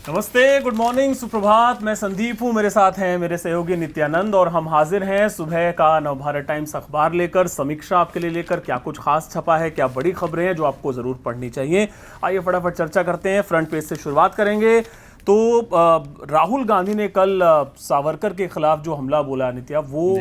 नमस्ते, good morning, सुप्रभात। मैं संदीप हूं, मेरे साथ हैं मेरे सहयोगी नित्यानंद और हम हाजिर हैं सुबह का नवभारत टाइम्स अखबार लेकर, समीक्षा आपके लिए लेकर। क्या कुछ खास छपा है, क्या बड़ी खबरें हैं जो आपको जरूर पढ़नी चाहिए। आइए फटाफट चर्चा करते हैं। फ्रंट पेज से शुरुआत करेंगे तो राहुल गांधी ने कल सावरकर के खिलाफ जो हमला बोला नित्या, वो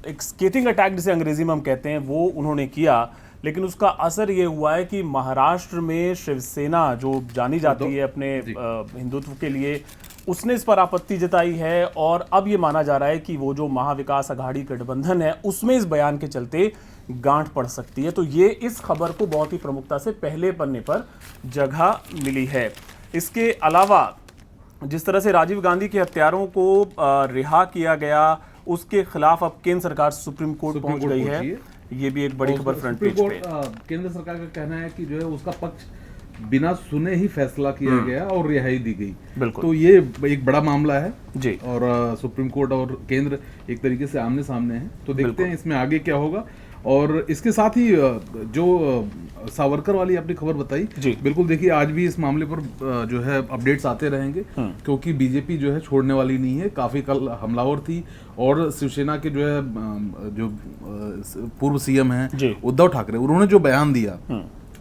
एक स्केटिंग अटैक जिसे अंग्रेजी में हम कहते हैं, वो उन्होंने किया। लेकिन उसका असर ये हुआ है कि महाराष्ट्र में शिवसेना जो जानी जाती है अपने हिंदुत्व के लिए, उसने इस पर आपत्ति जताई है। और अब ये माना जा रहा है कि वो जो महाविकास अघाड़ी गठबंधन है उसमें इस बयान के चलते गांठ पड़ सकती है। तो ये इस खबर को बहुत ही प्रमुखता से पहले पन्ने पर जगह मिली है। इसके अलावा जिस तरह से राजीव गांधी के हत्यारों को रिहा किया गया, उसके खिलाफ अब केंद्र सरकार सुप्रीम कोर्ट पहुंच गई है। ये भी एक बड़ी खबर फ्रंट पेज पे। केंद्र सरकार का कहना है कि जो है उसका पक्ष बिना सुने ही फैसला किया गया और रिहाई दी गई। तो ये एक बड़ा मामला है जी। और सुप्रीम कोर्ट और केंद्र एक तरीके से आमने सामने हैं। तो देखते हैं इसमें आगे क्या होगा। और इसके साथ ही जो सावरकर वाली आपने खबर बताई, बिल्कुल देखिए, आज भी इस मामले पर जो है अपडेट्स आते रहेंगे, क्योंकि बीजेपी जो है छोड़ने वाली नहीं है। काफी कल हमलावर थी और शिवसेना के जो है जो पूर्व सीएम हैं उद्धव ठाकरे, उन्होंने जो बयान दिया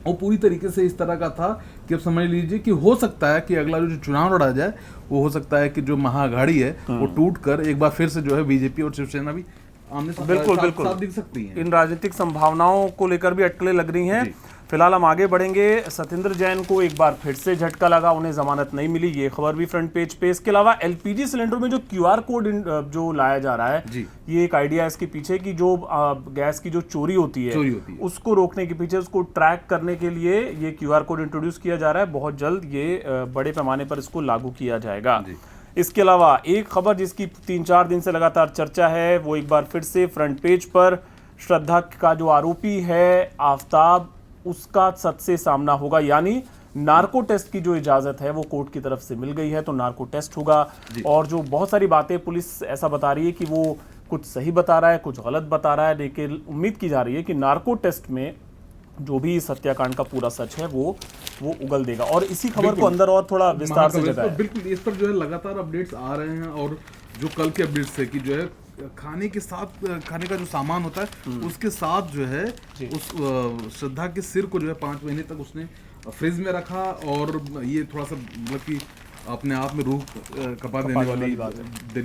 वो पूरी तरीके से इस तरह का था कि अब समझ लीजिए कि हो सकता है कि अगला जो चुनाव लड़ा जाए वो हो सकता है कि जो महाअघाड़ी है वो टूट कर एक बार फिर से जो है बीजेपी और शिवसेना भी बिल्कुल साथ दिख सकती हैं। इन राजनीतिक संभावनाओं को लेकर भी अटकलें लग रही हैं। फिलहाल हम आगे बढ़ेंगे। सत्येंद्र जैन को एक बार फिर से झटका लगा, उन्हें जमानत नहीं मिली, ये खबर भी फ्रंट पेज पे। इसके अलावा एलपीजी सिलेंडर में जो क्यूआर कोड जो लाया जा रहा है, ये एक आइडिया है इसके पीछे कि जो गैस की जो चोरी होती है उसको रोकने के पीछे, उसको ट्रैक करने के लिए ये क्यूआर कोड इंट्रोड्यूस किया जा रहा है। बहुत जल्द ये बड़े पैमाने पर इसको लागू किया जाएगा। इसके अलावा एक खबर जिसकी 3-4 दिन से लगातार चर्चा है, वो एक बार फिर से फ्रंट पेज पर। श्रद्धा का जो आरोपी है आफ्ताब, उसका सच से सामना होगा, यानी नार्को टेस्ट की जो इजाजत है वो कोर्ट की तरफ से मिल गई है, तो नार्को टेस्ट होगा। और जो बहुत सारी बातें पुलिस ऐसा बता रही है कि वो कुछ सही बता रहा है, कुछ गलत बता रहा है, लेकिन उम्मीद की जा रही है कि नार्को टेस्ट में जो भी इस हत्याकांड का पूरा सच है वो उगल देगा। और इसी खबर को अंदर और थोड़ा विस्तार से जगह है। बिल्कुल, इस पर जो है लगातार अपडेट्स आ रहे हैं। और जो कल के अपडेट्स है कि जो है खाने के साथ, खाने का जो सामान होता है उसके साथ जो है उस श्रद्धा के सिर को जो है 5 महीने तक उसने फ्रिज में रखा। और ये थोड़ा सा मतलब कि अपने आप में रूह कपा देने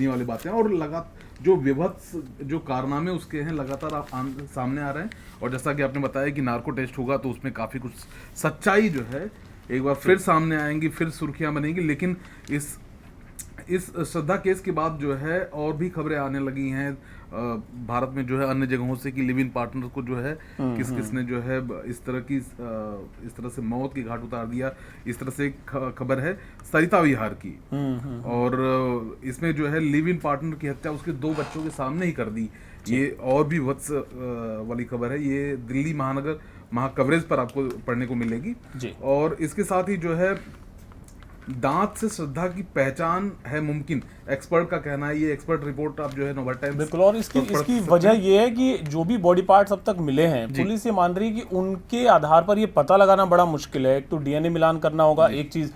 वाली बातें, और लगातार जो विभत्स जो कारनामे उसके हैं लगातार सामने आ रहे हैं। और जैसा कि आपने बताया कि नार्को टेस्ट होगा तो उसमें काफी कुछ सच्चाई जो है एक बार फिर सामने आएंगी, फिर सुर्खियां बनेंगी। लेकिन इस श्रद्धा केस के बाद जो है और भी खबरें आने लगी हैं भारत में जो है अन्य जगहों से कि लिव इन पार्टनर को जो है किस किस ने जो है इस तरह से मौत की घाट उतार दिया। इस तरह से एक खबर है सरिता विहार की, और इसमें जो है लिव इन पार्टनर की हत्या उसके 2 बच्चों के सामने ही कर दी। ये और भी वत्स वाली खबर है, ये दिल्ली महानगर महाकवरेज पर आपको पढ़ने को मिलेगी। और इसके साथ ही जो है दांत से श्रद्धा की पहचान है मुमकिन, एक्सपर्ट का कहना है। ये एक्सपर्ट रिपोर्ट आप जो है नवभारत टाइम्स बिल्कुल। और इसकी वजह ये है कि जो भी बॉडी पार्ट्स अब तक मिले हैं, पुलिस ये मान रही है कि उनके आधार पर ये पता लगाना बड़ा मुश्किल है। एक तो डीएनए मिलान करना होगा, एक चीज।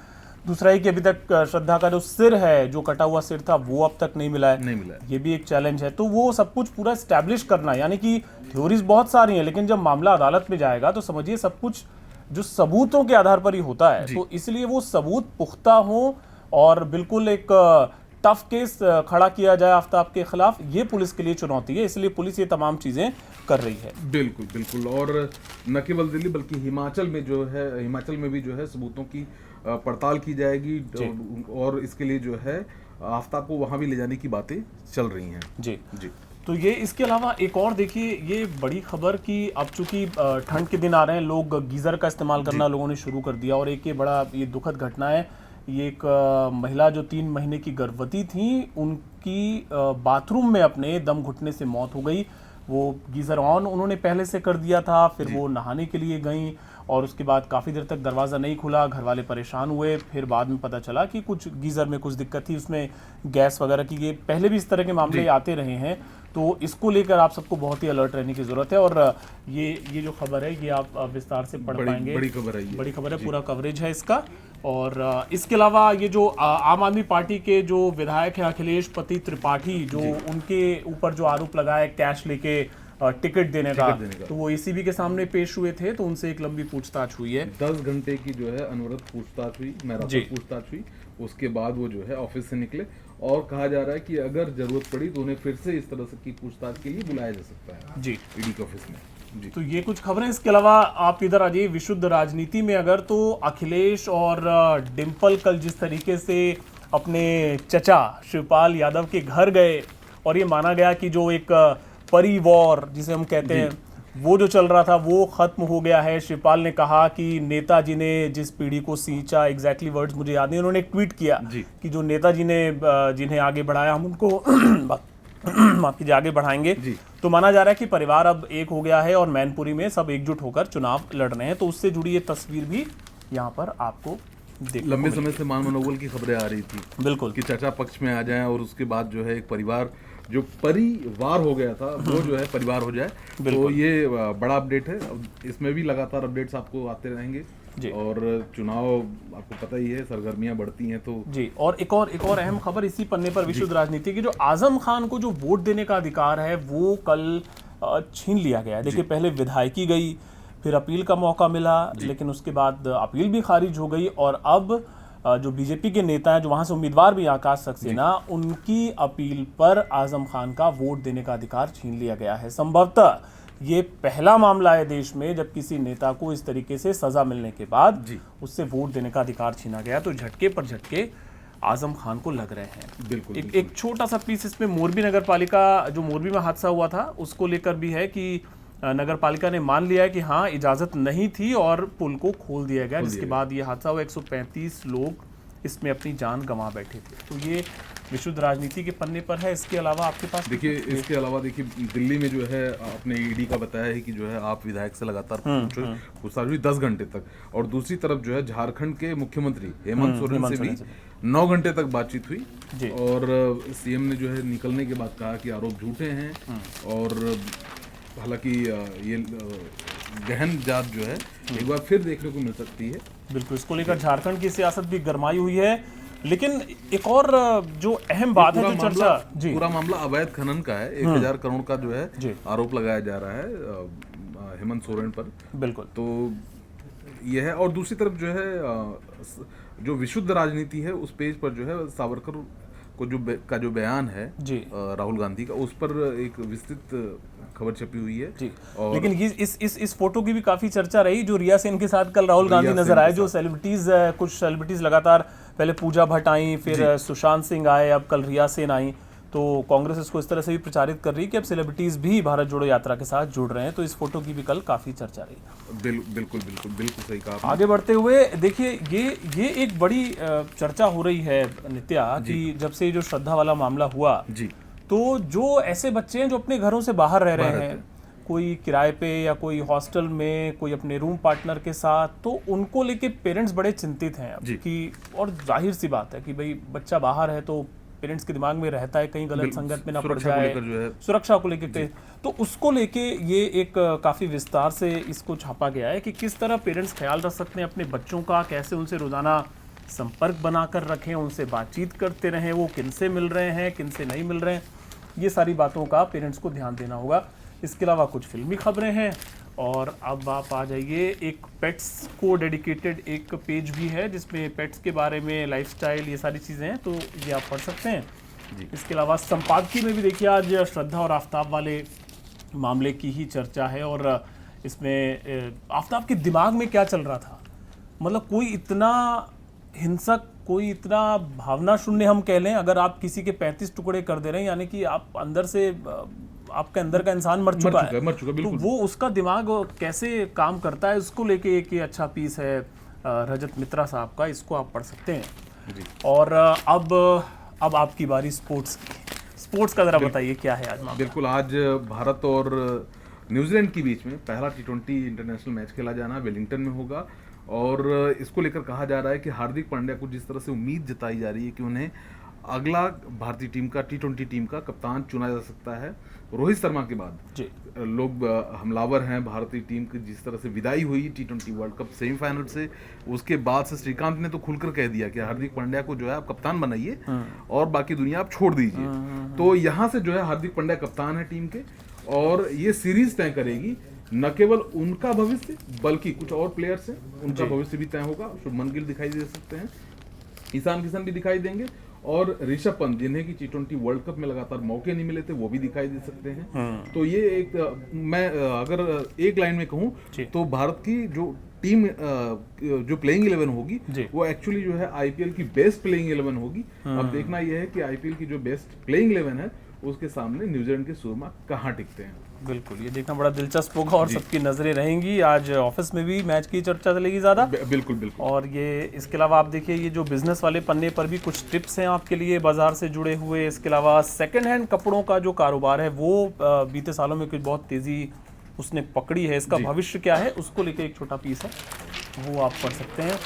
दूसरा है कि अभी तक श्रद्धा का जो सिर है, जो कटा हुआ सिर था, वो अब तक नहीं मिला है। ये भी एक चैलेंज है। तो वो सब कुछ पूरा एस्टैब्लिश करना, यानी कि थ्योरीज बहुत सारी हैं, लेकिन जब मामला अदालत में जाएगा तो समझिए सब कुछ जो सबूतों के आधार पर ही होता है। तो इसलिए वो सबूत पुख्ता हो और बिल्कुल एक टफ केस खड़ा किया जाए आफ्ताब के खिलाफ, ये पुलिस के लिए चुनौती है। इसलिए पुलिस ये तमाम चीजें कर रही है। बिल्कुल बिल्कुल। और न केवल दिल्ली बल्कि हिमाचल में जो है, हिमाचल में भी जो है सबूतों की पड़ताल की जाएगी। और इसके लिए जो है आफ्ताब को वहां भी ले जाने की बातें चल रही हैं। जी। तो ये, इसके अलावा एक और देखिए, ये बड़ी खबर कि अब चूंकि ठंड के दिन आ रहे हैं, लोग गीजर का इस्तेमाल करना लोगों ने शुरू कर दिया। और एक ये बड़ा ये दुखद घटना है, ये एक महिला जो 3 महीने की गर्भवती थी, उनकी बाथरूम में अपने दम घुटने से मौत हो गई। वो गीजर ऑन उन्होंने पहले से कर दिया था, फिर वो नहाने के लिए गई और उसके बाद काफ़ी देर तक दरवाज़ा नहीं खुला, घर वाले परेशान हुए। फिर बाद में पता चला कि कुछ गीज़र में कुछ दिक्कत थी, उसमें गैस वगैरह की। ये पहले भी इस तरह के मामले आते रहे हैं, तो इसको लेकर आप सबको बहुत ही अलर्ट रहने की ज़रूरत है। और ये जो खबर है ये आप विस्तार से पढ़ पाएंगे। बड़ी खबर है ये। बड़ी खबर है, पूरा कवरेज है इसका। और इसके अलावा ये जो आम आदमी पार्टी के जो विधायक हैं अखिलेश पति त्रिपाठी, जो उनके ऊपर जो आरोप लगा है कैश लेके टिकट देने का, तो वो एसीबी के सामने पेश हुए थे, तो उनसे एक लंबी पूछताछ हुई है। 10 घंटे की जो है अनवरत पूछताछ हुई, मैराथन पूछताछ हुई। उसके बाद वो जो है ऑफिस से निकले और कहा जा रहा है कि अगर जरूरत पड़ी तो उन्हें फिर से इस तरह से की पूछताछ के लिए बुलाया जा सकता है जी ईडी के ऑफिस में। जी। तो ये कुछ खबरें। इसके अलावा आप इधर आ जाइए विशुद्ध राजनीति में अगर, तो अखिलेश और डिम्पल कल जिस तरीके से अपने चचा शिवपाल यादव के घर गए और ये माना गया कि जो एक परिवार जिसे हम कहते हैं वो जो चल रहा था वो खत्म हो गया है। शिवपाल ने कहा कि नेताजी ने जिस पीढ़ी को सींचा, एग्जैक्टली वर्ड्स मुझे याद नहीं, उन्होंने एक ट्वीट किया कि जो नेताजी ने जिन्हें आगे बढ़ाया हम उनको माफ कीजिए आगे बढ़ाएंगे। तो माना जा रहा है कि परिवार अब एक हो गया है और मैनपुरी में सब एकजुट होकर चुनाव लड़ रहे हैं। तो उससे जुड़ी ये तस्वीर भी यहाँ पर आपको लंबे समय से मान मनोबल की खबरें आ रही थी बिल्कुल कि चाचा पक्ष में आ जाएं और उसके बाद जो है एक परिवार जो परिवार हो गया था वो जो है परिवार हो जाए। तो ये बड़ा अपडेट है। इसमें भी लगातार अपडेट्स आपको आते रहेंगे और चुनाव आपको पता ही है, सरगर्मियां बढ़ती हैं तो जी। और एक और अहम खबर इसी पन्ने पर विशुद्ध राजनीति की, जो आजम खान को जो वोट देने का अधिकार है वो कल छीन लिया गया है। देखिए पहले विधायकी गई, फिर अपील का मौका मिला, लेकिन उसके बाद अपील भी खारिज हो गई और अब जो बीजेपी के नेता हैं, जो वहां से उम्मीदवार भी आकाश सक्सेना, उनकी अपील पर आजम खान का वोट देने का अधिकार छीन लिया गया है। संभवतः ये पहला मामला है देश में जब किसी नेता को इस तरीके से सजा मिलने के बाद उससे वोट देने का अधिकार छीना गया। तो झटके पर झटके आजम खान को लग रहे हैं। बिल्कुल एक छोटा सा पीस इसमें मोरबी नगर पालिका, जो मोरबी में हादसा हुआ था उसको लेकर भी है कि नगर पालिका ने मान लिया है कि हाँ इजाजत नहीं थी और पुल को खोल दिया गया, जिसके बाद ये हादसा हुआ। 135 लोग इसमें अपनी जान गंवा बैठे थे। तो ये विशुद्ध राजनीति के पन्ने पर है। इसके अलावा आपके पास देखिए दिल्ली में जो है आपने ईडी का बताया है कि जो है आप विधायक से लगातार पूछताछ हुई 10 घंटे तक, और दूसरी तरफ जो है झारखंड के मुख्यमंत्री हेमंत सोरेन से भी 9 घंटे तक बातचीत हुई और सीएम ने जो है निकलने के बाद कहा कि आरोप झूठे हैं और हालांकि ये गहन जांच जो है एक बार फिर देखने को मिल सकती है। बिल्कुल, इसको लेकर झारखंड की सियासत भी गरमाई हुई है। लेकिन एक और जो अहम बात है जो चर्चा, पूरा मामला अवैध खनन का है। 1000 करोड़ का जो है आरोप लगाया जा रहा है हेमंत सोरेन पर। बिल्कुल, तो यह है। और दूसरी तरफ जो है जो विशुद्ध राजनीति है उस पेज पर जो है सावरकर को जो बयान है राहुल गांधी का, उस पर एक विस्तृत खबर छपी हुई है जी। और लेकिन ये इस फोटो की भी काफी चर्चा रही, जो रिया सेन के साथ कल राहुल गांधी नजर आए। जो सेलिब्रिटीज, कुछ सेलिब्रिटीज लगातार, पहले पूजा भट्ट आई, फिर सुशांत सिंह आए, अब कल रिया सेन आई। तो कांग्रेस इसको इस तरह से भी प्रचारित कर रही है कि अब सेलिब्रिटीज भी भारत जोड़ो यात्रा के साथ जुड़ रहे हैं। तो इस फोटो की भी कल काफी चर्चा रही। बिल्कुल सही कहा। आगे बढ़ते हुए देखिए ये एक बड़ी चर्चा हो रही है नित्या कि जब से जो श्रद्धा वाला मामला हुआ जी, तो जो ऐसे बच्चे हैं जो अपने घरों से बाहर रह रहे हैं, कोई किराए पे या कोई हॉस्टल में, कोई अपने रूम पार्टनर के साथ, तो उनको लेके पेरेंट्स बड़े चिंतित हैं अब कि, और जाहिर सी बात है कि भाई बच्चा बाहर है तो पेरेंट्स के दिमाग में रहता है कहीं गलत संगत में ना पड़ जाए, सुरक्षा को लेकर। तो उसको लेके ये एक काफ़ी विस्तार से इसको छापा गया है कि किस तरह पेरेंट्स ख्याल रख सकते हैं अपने बच्चों का, कैसे उनसे रोज़ाना संपर्क बनाकर रखें, उनसे बातचीत करते रहें, वो किनसे मिल रहे हैं किनसे नहीं मिल रहे हैं, ये सारी बातों का पेरेंट्स को ध्यान देना होगा। इसके अलावा कुछ फिल्मी खबरें हैं और अब आप आ जाइए, एक पेट्स को डेडिकेटेड एक पेज भी है जिसमें पेट्स के बारे में, लाइफस्टाइल, ये सारी चीज़ें हैं, तो ये आप पढ़ सकते हैं जी। इसके अलावा संपादकीय में भी देखिए आज श्रद्धा और आफ्ताब वाले मामले की ही चर्चा है और इसमें आफ्ताब के दिमाग में क्या चल रहा था, मतलब कोई इतना हिंसक, कोई इतना भावना शून्य हम कह लें, अगर आप किसी के 35 टुकड़े कर दे रहे हैं यानी कि आप अंदर से, आपके अंदर का इंसान मर चुका है, तो वो उसका दिमाग कैसे काम करता है, उसको लेके एक अच्छा पीस है रजत मित्रा साहब का, इसको आप पढ़ सकते हैं जी। और अब आपकी बारी स्पोर्ट्स का जरा बताइए क्या है आज मामला। बिल्कुल, आज भारत और न्यूजीलैंड के बीच में पहला T20 इंटरनेशनल मैच खेला जाना वेलिंगटन में होगा। और इसको लेकर कहा जा रहा है कि हार्दिक पांड्या को जिस तरह से उम्मीद जताई जा रही है कि उन्हें अगला भारतीय टीम का T20 टीम का कप्तान चुना जा सकता है। रोहित शर्मा के बाद जी लोग हमलावर हैं भारतीय टीम की। जिस तरह से विदाई हुई T20 वर्ल्ड कप सेमीफाइनल से, उसके बाद से श्रीकांत ने तो खुलकर कह दिया कि हार्दिक पांड्या को जो है आप कप्तान बनाइए और बाकी दुनिया आप छोड़ दीजिए। तो यहाँ से जो है हार्दिक पांड्या कप्तान है टीम के, और ये सीरीज तय करेगी न केवल उनका भविष्य बल्कि कुछ और प्लेयर्स हैं उनका भविष्य भी तय होगा। शुभमन गिल दिखाई दे सकते हैं, ईशान किशन भी दिखाई देंगे, और ऋषभ पंत जिन्हें कि T20 वर्ल्ड कप में लगातार मौके नहीं मिले थे वो भी दिखाई दे सकते हैं। तो ये एक मैं अगर एक लाइन में कहूँ तो भारत की जो टीम जो प्लेइंग 11 होगी वो एक्चुअली जो है आईपीएल की बेस्ट प्लेइंग 11 होगी। अब देखना यह है कि आईपीएल की जो बेस्ट प्लेइंग 11 है उसके सामने न्यूजीलैंड के सूरमा कहाँ टिकते हैं। बिल्कुल, ये देखना बड़ा दिलचस्प होगा और सबकी नजरें रहेंगी। आज ऑफिस में भी मैच की चर्चा चलेगी ज़्यादा। बिल्कुल बिल्कुल। और ये इसके अलावा आप देखिए ये जो बिजनेस वाले पन्ने पर भी कुछ टिप्स हैं आपके लिए बाजार से जुड़े हुए। इसके अलावा सेकंड हैंड कपड़ों का जो कारोबार है वो बीते सालों में कुछ बहुत तेज़ी उसने पकड़ी है। इसका भविष्य क्या है उसको लेकर एक छोटा पीस है, वो आप पढ़ सकते हैं।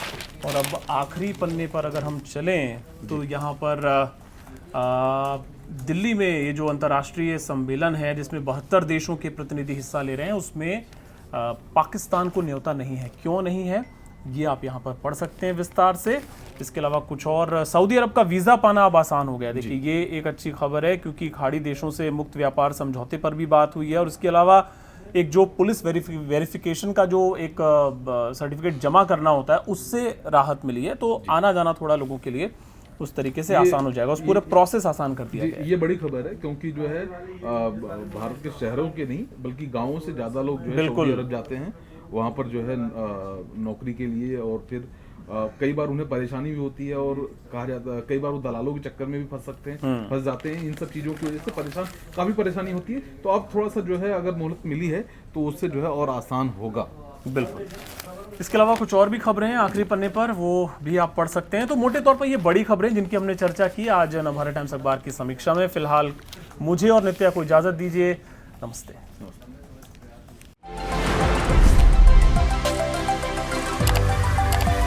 और अब आखिरी पन्ने पर अगर हम चलें तो यहाँ पर दिल्ली में ये जो अंतर्राष्ट्रीय सम्मेलन है जिसमें 72 देशों के प्रतिनिधि हिस्सा ले रहे हैं, उसमें पाकिस्तान को न्योता नहीं है। क्यों नहीं है ये आप यहाँ पर पढ़ सकते हैं विस्तार से। इसके अलावा कुछ और, सऊदी अरब का वीज़ा पाना अब आसान हो गया। देखिए ये एक अच्छी खबर है क्योंकि खाड़ी देशों से मुक्त व्यापार समझौते पर भी बात हुई है। और इसके अलावा एक जो पुलिस वेरिफिकेशन का जो एक सर्टिफिकेट जमा करना होता है उससे राहत मिली है। तो आना जाना थोड़ा लोगों के लिए उस तरीके से आसान हो जाएगा, उस पूरे प्रोसेस आसान कर दिया गया है। ये बड़ी खबर है क्योंकि जो है भारत के शहरों के नहीं बल्कि गांवों से ज्यादा लोग जो है सऊदी अरब जाते हैं वहां पर जो है नौकरी के लिए। और फिर कई बार उन्हें परेशानी भी होती है और कहा जाता है कई बार वो दलालों के चक्कर में भी फंस जाते हैं। इन सब चीज़ों की वजह से काफ़ी परेशानी होती है। तो अब थोड़ा सा जो है अगर मोहलत मिली है तो उससे जो है और आसान होगा। बिल्कुल। इसके अलावा कुछ और भी खबरें हैं आखिरी पन्ने पर, वो भी आप पढ़ सकते हैं। तो मोटे तौर पर ये बड़ी खबरें जिनकी हमने चर्चा की आज नवभारत टाइम्स अखबार की समीक्षा में। फिलहाल मुझे और नित्या को इजाज़त दीजिए। नमस्ते।